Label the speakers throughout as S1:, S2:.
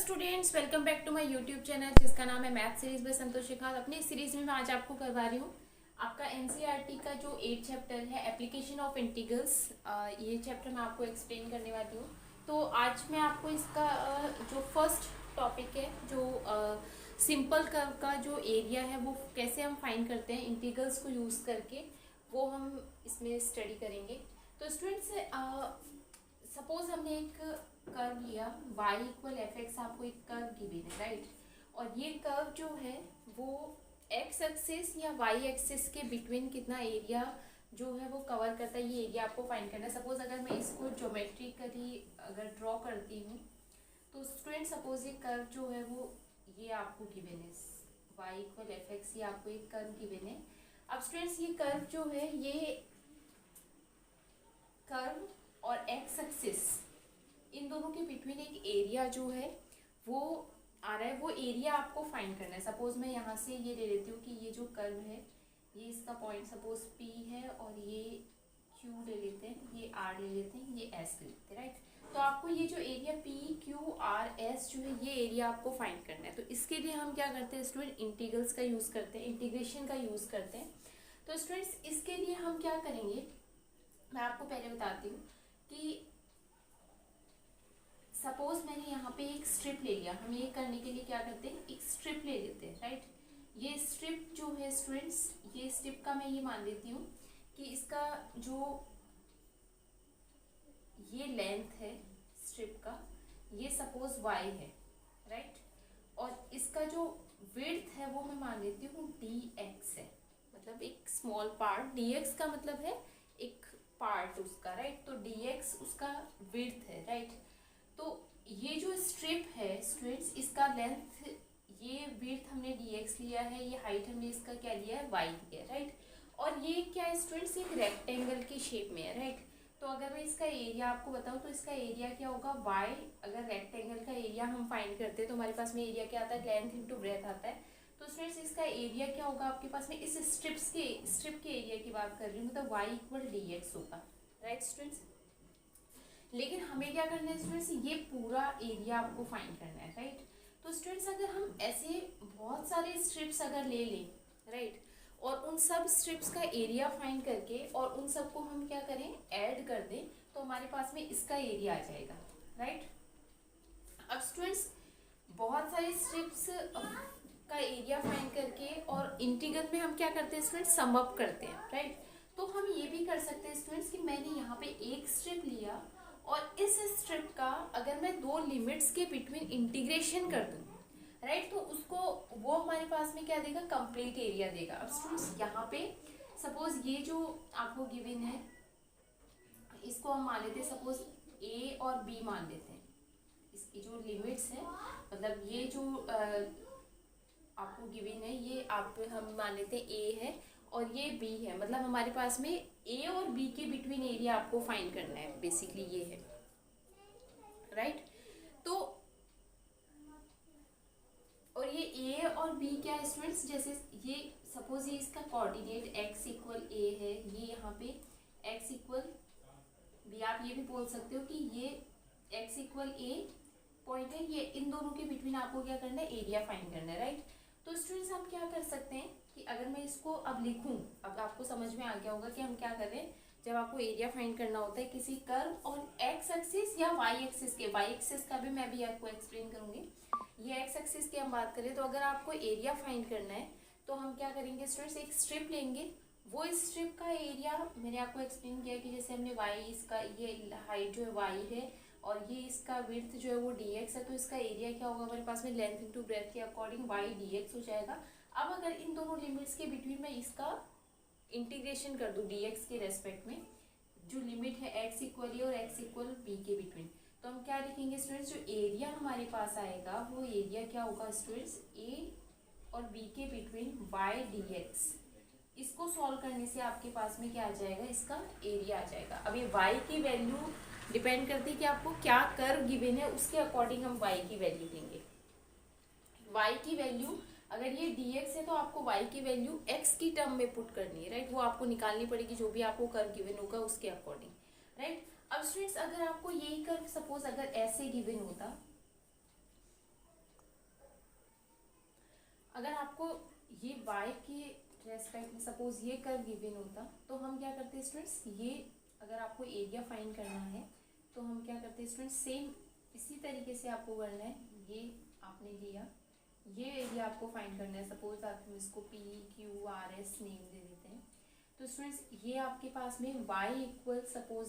S1: Students, welcome back to my YouTube channel जिसका नाम है math series by Santosh Shikhat. अपनी इस सीरीज में मैं आज आपको करवा रही हूँ आपका एनसीईआरटी का जो 8 चैप्टर है एप्लीकेशन ऑफ इंटीग्रल्स। ये चैप्टर मैं आपको एक्सप्लेन करने वाली हूँ। तो आज मैं आपको इसका जो फर्स्ट टॉपिक है, जो सिंपल कर्व का जो एरिया है वो कैसे हम फाइंड करते हैं इंटीग्रल्स को यूज़ करके, वो हम इसमें स्टडी करेंगे। तो स्टूडेंट्स, सपोज हमने एक कर्व लिया y इक्वल एफ एक्स, आपको एक कर्व गिवन है, राइट। और ये कर्व जो है वो x एक्सिस या y एक्सिस के बिटवीन कितना एरिया जो है वो कवर करता है, ये एरिया आपको फाइंड करना है। सपोज अगर मैं इसको ज्योमेट्रिकली अगर ड्रॉ करती हूँ तो स्टूडेंट सपोज ये कर्व जो है वो ये आपको गिवन है y इक्वल एफ एक्स, ये आपको एक कर्व गिवन है। अब स्टूडेंट्स ये कर्व जो है, ये कर्व और x एक्सिस इन दोनों के बिटवीन एक एरिया जो है वो आ रहा है, वो एरिया आपको फाइंड करना है। सपोज मैं यहाँ से ये ले लेती हूँ कि ये जो कर्व है ये इसका पॉइंट सपोज P है और ये Q ले लेते हैं, ये R ले लेते हैं, ये S ले लेते हैं, राइट। तो आपको ये जो area P Q R S जो है ये एरिया आपको फाइंड करना है। तो इसके लिए हम क्या करते हैं स्टूडेंट, इंटीग्रल्स का यूज़ करते हैं, इंटीग्रेशन का यूज़ करते हैं। तो स्टूडेंट्स इसके लिए हम क्या करेंगे, मैं आपको पहले बताती हूँ कि सपोज मैंने यहाँ पे एक स्ट्रिप ले लिया। हम ये करने के लिए क्या करते हैं, एक स्ट्रिप ले लेते हैं, राइट। ये स्ट्रिप जो है स्टूडेंट्स, ये स्ट्रिप का मैं ये मान लेती हूँ कि इसका जो ये लेंथ है स्ट्रिप का, ये सपोज y है, राइट। और इसका जो विड्थ है वो मैं मान लेती हूँ dx है, मतलब एक स्मॉल पार्ट। dx का मतलब है एक पार्ट उसका, राइट। तो dx उसका विड्थ है, राइट। तो ये जो स्ट्रिप है स्टूडेंट्स, इसका लेंथ, ये विड्थ हमने dx लिया है, ये हाइट हमने इसका क्या लिया है, y लिया है, राइट। और ये क्या है स्टूडेंट्स, एक रेक्टेंगल की शेप में है, राइट। तो अगर मैं इसका एरिया आपको बताऊं तो इसका एरिया क्या होगा, y। अगर रेक्टेंगल का एरिया हम फाइंड करते हैं तो हमारे पास में एरिया क्या आता है, लेंथ इंटू ब्रेथ आता है। तो स्टूडेंट्स इसका एरिया क्या होगा आपके पास में, इस स्ट्रिप के एरिया की बात कर रही हूँ, मतलब y इक्वल dx होगा, राइट स्टूडेंट्स। लेकिन हमें क्या करना है स्टूडेंट्स, ये पूरा एरिया आपको फाइंड करना है, राइट। तो स्टूडेंट्स अगर हम ऐसे बहुत सारे स्ट्रिप्स अगर ले लें, राइट, और उन सब स्ट्रिप्स का एरिया फाइंड करके और उन सबको हम क्या करें, ऐड कर दें, तो हमारे पास में इसका एरिया आ जाएगा, राइट। अब स्टूडेंट्स बहुत सारे स्ट्रिप्स का एरिया फाइंड करके और इंटीग्रल में हम क्या करते हैं स्टूडेंट्स, सम अप करते हैं, राइट। तो हम ये भी कर सकते हैं स्टूडेंट्स कि मैंने यहाँ पे एक स्ट्रिप लिया और इस स्ट्रिप का अगर मैं दो लिमिट्स के बिटवीन इंटीग्रेशन कर दूं, राइट, तो उसको वो हमारे पास में क्या देगा, कंप्लीट एरिया देगा। अब स्टूडेंट्स यहाँ पे सपोज ये जो आपको गिवन है इसको हम मान लेते हैं, सपोज a और b मान लेते हैं। इसकी जो लिमिट्स है, मतलब ये जो आपको गिवन है ये आप हम मान लेते हैं a है और ये b है, मतलब हमारे पास में a और b के बिटवीन एरिया आपको फाइंड करना है, बेसिकली ये है, राइट। तो और ये a और b क्या है स्टूडेंट्स, जैसे ये सपोज ये इसका कोऑर्डिनेट x इक्वल a है, ये यहाँ पे x इक्वल b, आप ये भी बोल सकते हो कि ये x इक्वल a पॉइंट है, ये इन दोनों के बिटवीन आपको क्या करना है, एरिया फाइंड करना है, राइट। तो स्टूडेंट्स हम क्या कर सकते हैं कि अगर मैं इसको अब लिखूं, अब आपको समझ में आ गया होगा कि हम क्या कर रहे हैं जब आपको एरिया फाइंड करना होता है किसी कर्व और x एक्सिस या y एक्सिस के। y एक्सिस का भी मैं भी आपको एक्सप्लेन करूंगी, ये x एक्सिस की हम बात करें तो अगर आपको एरिया फाइंड करना है तो हम क्या करेंगे स्टूडेंट्स, एक स्ट्रिप लेंगे। वो स्ट्रिप का एरिया मैंने आपको एक्सप्लेन किया कि जैसे हमने y, इसका ये हाइट जो है y है और ये इसका विड्थ जो है वो dx है, तो इसका एरिया क्या होगा हमारे पास में, लेंथ इंटू ब्रेथ के अकॉर्डिंग y dx हो जाएगा। अब अगर इन दोनों लिमिट्स के बिटवीन में इसका इंटीग्रेशन कर दूं dx के रेस्पेक्ट में, जो लिमिट है x इक्वल ए और x इक्वल b के बिटवीन, तो हम क्या लिखेंगे स्टूडेंट्स, जो एरिया हमारे पास आएगा वो एरिया क्या होगा स्टूडेंट्स, a और b के बिटवीन y dx। इसको सॉल्व करने से आपके पास में क्या आ जाएगा, इसका एरिया आ जाएगा। अब ये y की वैल्यू डिपेंड करती है कि आपको क्या कर्व गिवन है, उसके अकॉर्डिंग हम y की वैल्यू देंगे। y की वैल्यू अगर ये dx है तो आपको y की वैल्यू x की टर्म में पुट करनी है, राइट। वो आपको निकालनी पड़ेगी जो भी आपको कर्व गिवन होगा उसके अकॉर्डिंग, राइट। अब स्टूडेंट्स अगर आपको यही कर्व सपोज अगर ऐसे गिवन होता अगर आपको ये y के रेस्पेक्ट में सपोज ये कर्व गिवन होता तो हम क्या करते हैं स्टूडेंट्स, ये अगर आपको एरिया फाइंड करना है तो हम क्या करते हैं स्टूडेंट्स, सेम इसी तरीके से आपको करना है। ये आपने लिया, ये एरिया आपको फाइंड करना है। सपोज आप इसको P Q R S name दे देते हैं। तो स्टूडेंट्स ये आपके पास में y इक्वल, सपोज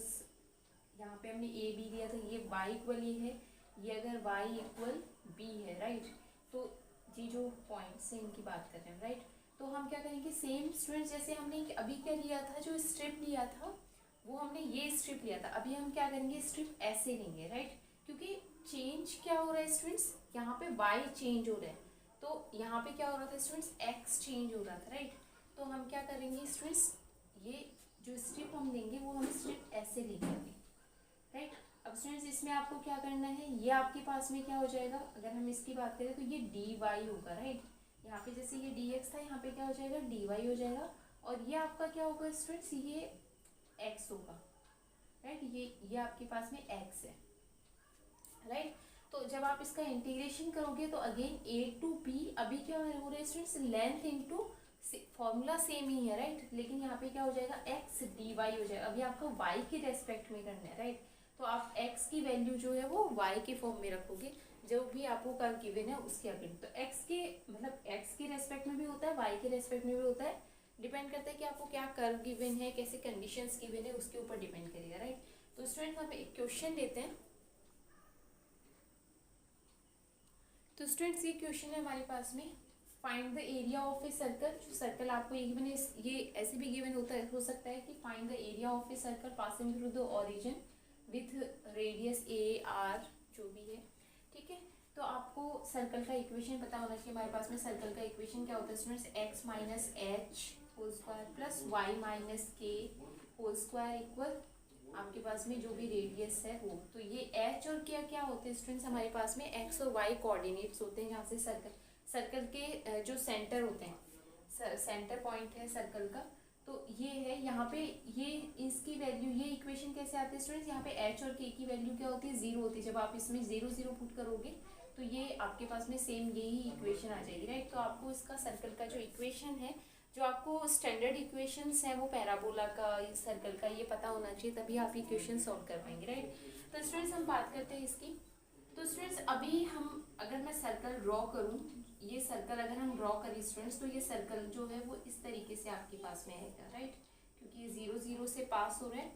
S1: यहाँ पे हमने ए बी लिया था, ये y इक्वल ये अगर y इक्वल b है, राइट। तो ये जो पॉइंट्स हैं इनकी बात कर रहे हैं, राइट। तो हम क्या करेंगे, सेम स्टूडेंट्स जैसे हमने अभी क्या लिया था, जो स्ट्रिप लिया था वो हमने ये स्ट्रिप लिया था, अभी हम क्या करेंगे, स्ट्रिप ऐसे लेंगे, राइट। क्योंकि चेंज क्या हो रहा है स्टूडेंट्स, यहाँ पे y चेंज हो रहा है, तो यहाँ पे क्या हो रहा था स्टूडेंट्स, x चेंज हो रहा था, राइट। तो हम क्या करेंगे स्टूडेंट्स, ये जो स्ट्रिप हम लेंगे वो हम स्ट्रिप ऐसे लेंगे, राइट। अब स्टूडेंट्स इसमें आपको क्या करना है, ये आपके पास में क्या हो जाएगा, अगर हम इसकी बात करें तो ये dy होगा, राइट। यहाँ पे जैसे ये dx था, यहाँ पे क्या हो जाएगा, dy हो जाएगा। और ये आपका क्या होगा स्टूडेंट्स, ये x होगा, राइट। ये आपके पास में x है, राइट। तो जब आप इसका इंटीग्रेशन करोगे तो अगेन a टू b, अभी क्या हो रहा है students, length into formula same ही है, राइट। लेकिन यहाँ पे क्या हो जाएगा, x dy हो जाएगा। अभी आपको y के रेस्पेक्ट में करना है, राइट। तो आप x की वैल्यू जो है वो y के फॉर्म में रखोगे, जो भी आपको कर्व गिवन है उसके अकॉर्डिंग। तो x के मतलब x के रेस्पेक्ट में भी होता है, y के रेस्पेक्ट में भी होता है, डिपेंड करता है कि आपको क्या कर्व गिवन है, कैसे कंडीशंस गिवन है, उसके ऊपर डिपेंड करेगा, राइट। तो स्टूडेंट्स हम एक क्वेश्चन लेते हैं। तो स्टूडेंट्स ये क्वेश्चन है हमारे पास में, find the area of a circle. जो सर्कल आपको ये गिवन है, ये ऐसे भी गिवन होता है, हो सकता है कि find the area of a circle passing through the origin with radius A R, जो भी है, ठीक है। तो आपको सर्कल का इक्वेशन पता होना चाहिए। हमारे पास में सर्कल का इक्वेशन क्या होता है students, x minus h whole square plus y minus k whole square equal आपके पास में जो भी रेडियस है वो। तो ये एच और क्या क्या होते हैं स्टूडेंट्स, हमारे पास में एक्स और वाई कोऑर्डिनेट्स होते हैं, जहाँ से सर्कल के जो सेंटर होते हैं, सेंटर पॉइंट है सर्कल का, तो ये है। यहाँ पे ये इसकी वैल्यू, ये इक्वेशन कैसे आती है स्टूडेंट्स, यहाँ पे एच और के की वैल्यू क्या होती है, जीरो होती है। जब आप इसमें जीरो जीरो पुट करोगे तो ये आपके पास में सेम यही इक्वेशन आ जाएगी, राइट। तो आपको इसका सर्कल का जो इक्वेशन है, जो आपको स्टैंडर्ड इक्वेशंस हैं वो पैराबोला का, सर्कल का, ये पता होना चाहिए, तभी आप इक्वेशन सॉल्व कर पाएंगे, राइट। तो स्टूडेंट्स हम बात करते हैं इसकी। तो स्टूडेंट्स अभी हम, अगर मैं सर्कल ड्रॉ करूँ, ये सर्कल अगर हम ड्रॉ करें स्टूडेंट्स, तो ये सर्कल जो है वो इस तरीके से आपके पास में आएगा, राइट। क्योंकि ये जीरो जीरो से पास हो रहा है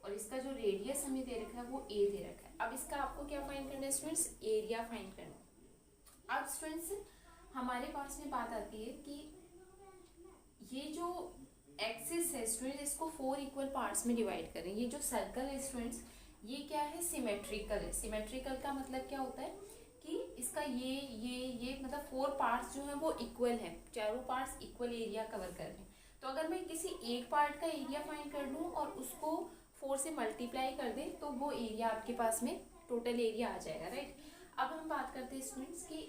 S1: और इसका जो रेडियस हमें दे रखा है वो ए दे रखा है। अब इसका आपको क्या फाइंड करना है स्टूडेंट्स, एरिया फाइंड करना है। अब स्टूडेंट्स हमारे पास में बात आती है कि ये जो एक्सिस है स्टूडेंट्स, इसको 4 इक्वल पार्ट्स में डिवाइड करें। ये जो सर्कल है स्टूडेंट्स, ये क्या है, सिमेट्रिकल है। सिमेट्रिकल का मतलब क्या होता है कि इसका ये मतलब 4 पार्ट्स जो है वो इक्वल है, चारों पार्ट्स इक्वल एरिया कवर कर रहे हैं। तो अगर मैं किसी एक पार्ट का एरिया फाइंड कर लूँ और उसको 4 से मल्टीप्लाई कर दें तो वो एरिया आपके पास में टोटल एरिया आ जाएगा, राइट। अब हम बात करते हैं स्टूडेंट्स कि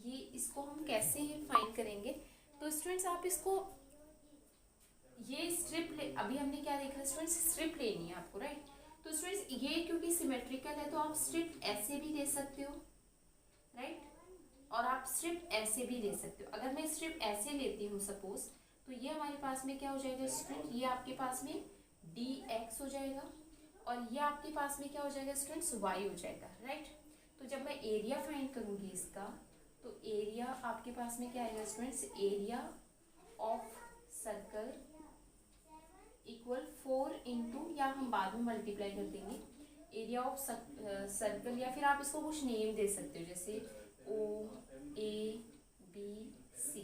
S1: ये इसको हम कैसे फाइंड करेंगे। तो स्टूडेंट्स आप इसको, ये स्ट्रिप अभी हमने क्या देखा स्टूडेंट्स, स्ट्रिप लेनी है आपको, राइट। तो स्टूडेंट्स ये क्योंकि सिमेट्रिकल है तो आप स्ट्रिप ऐसे भी ले सकते हो, राइट, और आप स्ट्रिप ऐसे भी ले सकते हो। अगर मैं स्ट्रिप ऐसे लेती हूँ सपोज, तो ये हमारे पास में क्या हो जाएगा स्टूडेंट, ये आपके पास में dx हो जाएगा और ये आपके पास में क्या हो जाएगा स्टूडेंट्स, y हो जाएगा, राइट। तो जब मैं एरिया फाइंड करूँगी इसका, तो एरिया आपके पास में क्या आएगा students, area of circle equal 4 into, या हम बाद में मल्टीप्लाई कर देंगे, एरिया ऑफ सर्कल, या फिर आप इसको कुछ नेम दे सकते हो जैसे OABC।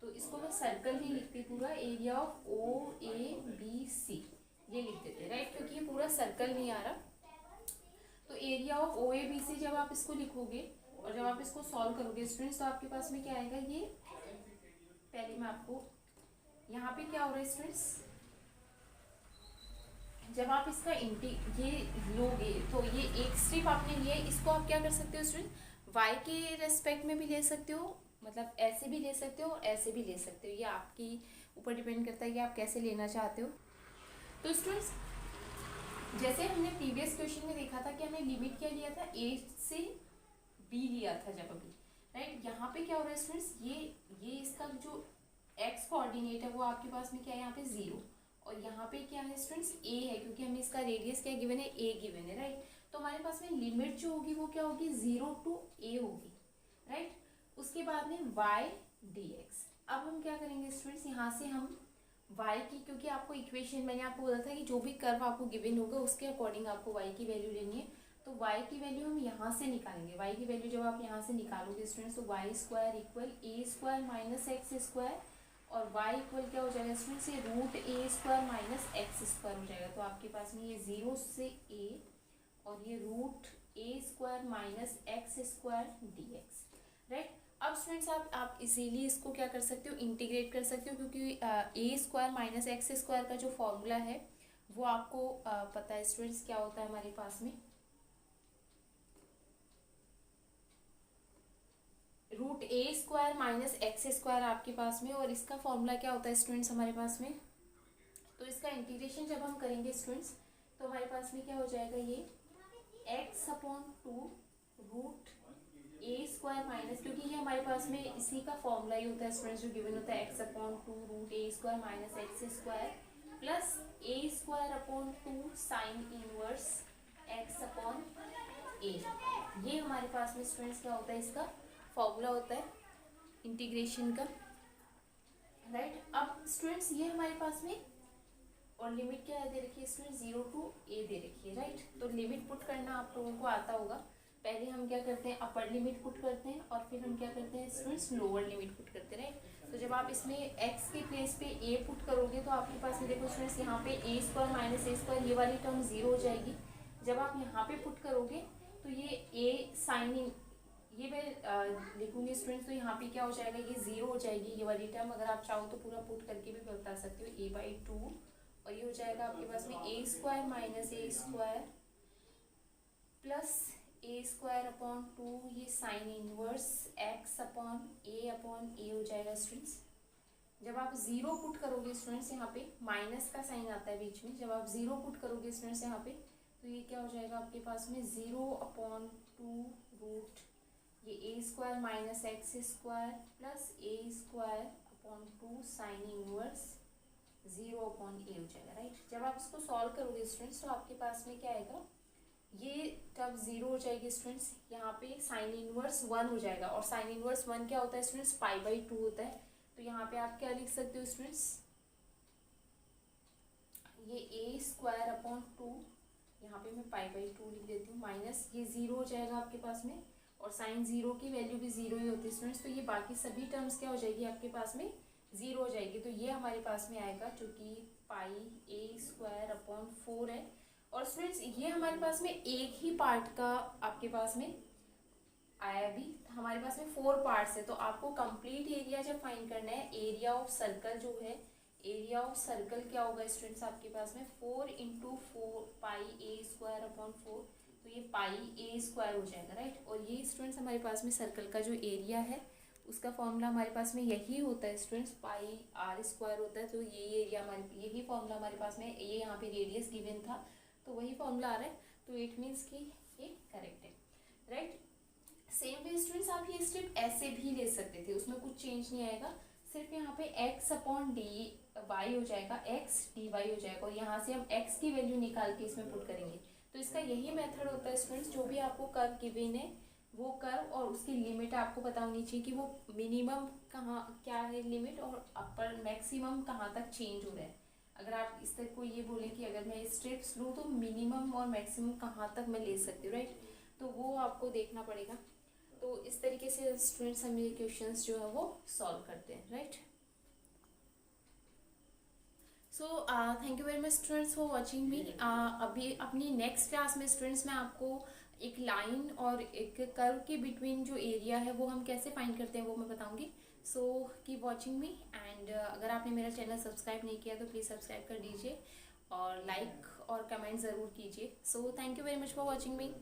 S1: तो इसको मैं सर्कल नहीं लिखती, पूरा एरिया ऑफ OABC ये लिख देते, राइट, क्योंकि ये पूरा सर्कल नहीं आ रहा। तो एरिया ऑफ OABC जब आप इसको लिखोगे और जब आप इसको सॉल्व करोगे स्टूडेंट्स, तो आपके पास में क्या आएगा, ये पहले मैं आपको, यहाँ पे क्या हो रहा है स्टूडेंट्स, जब आप इसका ये लोगे तो ये एक स्ट्रिप आपने लिया है, इसको आप क्या कर सकते हो स्टूडेंट, y के रेस्पेक्ट में भी ले सकते हो, मतलब ऐसे भी ले सकते हो और ऐसे भी ले सकते हो, ये आपकी ऊपर डिपेंड करता है कि आप कैसे लेना चाहते हो। तो स्टूडेंट्स जैसे हमने प्रीवियस क्वेश्चन में देखा था कि हमने लिमिट क्या लिया था, a से b लिया था जब अभी, राइट। यहाँ पे क्या हो रहा है स्टूडेंट्स, ये इसका जो एक्स कोऑर्डिनेट है वो आपके पास में क्या है, यहाँ पे 0, और यहाँ पे क्या है स्टूडेंट्स, a है, क्योंकि हमें इसका रेडियस क्या गिवन है, a गिवन है, राइट। तो हमारे पास में लिमिट जो होगी वो क्या होगी, 0 to a होगी, राइट। उसके बाद में y dx। अब हम क्या करेंगे स्टूडेंट्स, यहाँ से हम y की, क्योंकि आपको इक्वेशन मैंने आपको बोला था कि जो भी कर्व आपको गिवन होगा उसके अकॉर्डिंग आपको y की वैल्यू लेनी है। तो y की वैल्यू हम यहाँ से निकालेंगे। y की वैल्यू जब आप यहाँ से निकालोगे स्टूडेंट्स, तो वाई स्क्वायर इक्वल ए स्क्वायर माइनस एक्स स्क्वायर, और y इक्वल क्या हो जाएगा स्टूडेंट्स, ये root a square minus x square हो जाएगा। तो आपके पास में ये 0 से a और ये root a square minus x square d x, right. अब स्टूडेंट्स आप इजीली इसको क्या कर सकते हो, इंटीग्रेट कर सकते हो, क्योंकि ए स्क्वायर माइनस एक्स स्क्वायर का जो फॉर्मूला है वो आपको पता है स्टूडेंट्स क्या होता है हमारे पास में, root a square minus x square आपके पास में, और इसका फॉर्मूला क्या होता है स्टूडेंट्स हमारे पास में। तो इसका इंटीग्रेशन जब हम करेंगे स्टूडेंट्स, तो हमारे पास में क्या हो जाएगा, ये x upon 2 root a square minus, क्योंकि ये हमारे पास में इसी का फॉर्मूला ही होता है स्टूडेंट्स जो गिवन होता है, x upon 2 root a square minus x square plus a square upon 2 sine inverse x upon a. ये हमारे पास में स्टूडेंट्स क्या होता है, इसका फॉर्मूला होता है इंटीग्रेशन का, राइट। अब स्टूडेंट्स ये हमारे पास में, और लिमिट क्या है दे रखी है स्टूडेंट, 0 to a दे रखी है, राइट। तो लिमिट पुट करना आप लोगों को आता होगा। पहले हम क्या करते हैं, अपर लिमिट पुट करते हैं, और फिर हम क्या करते हैं स्टूडेंट्स, लोअर लिमिट पुट करते हैं, राइट। तो जब आप इसमें x के प्लेस पे a पुट करोगे तो आपके पास में देखो स्टूडेंट्स, यहाँ पे a square minus A square ये वाली टर्म 0 हो जाएगी। जब आप यहाँ पे पुट करोगे तो ये a साइन इन, ये मैं लिखूंगी स्टूडेंट्स, तो यहाँ पे क्या हो जाएगा, ये 0 हो जाएगी ये वाली टर्म। अगर आप चाहो तो पूरा पुट करके भी बता सकते हो, a/2, और ये हो जाएगा आपके पास में ए square minus A square plus a square upon 2, ये साइन इनवर्स एक्स अपॉन ए हो जाएगा स्टूडेंट्स। जब आप 0 पुट करोगे स्टूडेंट्स, यहाँ पे माइनस का साइन आता है बीच में, जब आप 0 पुट करोगे स्टूडेंट्स यहाँ पे, तो ये क्या हो जाएगा आपके पास में 0/2 रूट ये a square minus x square plus a square upon 2 sine inverse 0/a हो जाएगा, राइट। जब आप इसको सॉल्व करोगे स्टूडेंट्स, तो आपके पास में क्या आएगा, ये टर्म 0 हो जाएगी स्टूडेंट्स। यहाँ पे साइन इनवर्स 1 हो जाएगा, और साइन इनवर्स 1 क्या होता है स्टूडेंट्स, π/2 होता है। तो यहाँ पे आप क्या लिख सकते हो स्टूडेंट्स, ये ए स्क्वायर अपॉन 2, यहाँ पे मैं π/2 लिख देती हूँ, माइनस ये 0 हो जाएगा आपके पास में, और साइन 0 की वैल्यू भी 0 ही होती है स्टूडेंट्स। तो ये बाकी सभी टर्म्स क्या हो जाएगी आपके पास में, 0 हो जाएगी। तो ये हमारे पास में आएगा जो कि πa²/4 है। और स्टूडेंट्स ये हमारे पास में एक ही पार्ट का आपके पास में आया, भी हमारे पास में 4 पार्ट्स है। तो आपको कंप्लीट एरिया जब फाइंड करना है, एरिया ऑफ सर्कल जो है, एरिया ऑफ सर्कल क्या होगा स्टूडेंट्स आपके पास में 4 × 4 πa²/4, तो ये πa² हो जाएगा, राइट। और ये स्टूडेंट्स हमारे पास में सर्कल का जो एरिया है उसका फॉर्मूला हमारे पास में यही होता है स्टूडेंट्स, πr² होता है। तो यही एरिया यही फॉर्मूला हमारे पास में, ये यहाँ पे रेडियस गिवन था तो वही फॉर्मूला आ रहा है। तो इट मीन्स कि ये करेक्ट है, राइट। सेम वे स्टूडेंट्स आप ये स्टेप ऐसे भी ले सकते थे, उसमें कुछ चेंज नहीं आएगा, सिर्फ यहाँ पे x/dy हो जाएगा, x dy हो जाएगा, और यहाँ से हम x की वैल्यू निकाल के इसमें पुट करेंगे। तो इसका यही मेथड होता है स्टूडेंट्स, जो भी आपको कर्व गिवन है वो कर्व और उसकी लिमिट आपको पता होनी चाहिए कि वो मिनिमम कहाँ क्या है लिमिट, और अपर मैक्सिमम कहाँ तक चेंज हो रहा है। अगर आप इस तरह को ये बोलें कि अगर मैं स्टेप्स लूँ तो मिनिमम और मैक्सिमम कहाँ तक मैं ले सकती हूँ, राइट, तो वो आपको देखना पड़ेगा। तो इस तरीके से स्टूडेंट्स हम ये क्वेश्चंस जो है वो सॉल्व करते हैं, right. So thank you very much students for watching me. अभी अपनी नेक्स्ट क्लास में स्टूडेंट्स मैं आपको एक लाइन और एक कर्व के बिटवीन जो एरिया है वो हम कैसे फाइंड करते हैं वो मैं बताऊंगी। So keep watching me, and अगर आपने मेरा चैनल सब्सक्राइब नहीं किया तो प्लीज़ सब्सक्राइब कर दीजिए और लाइक और कमेंट ज़रूर कीजिए। So thank you very much for watching me.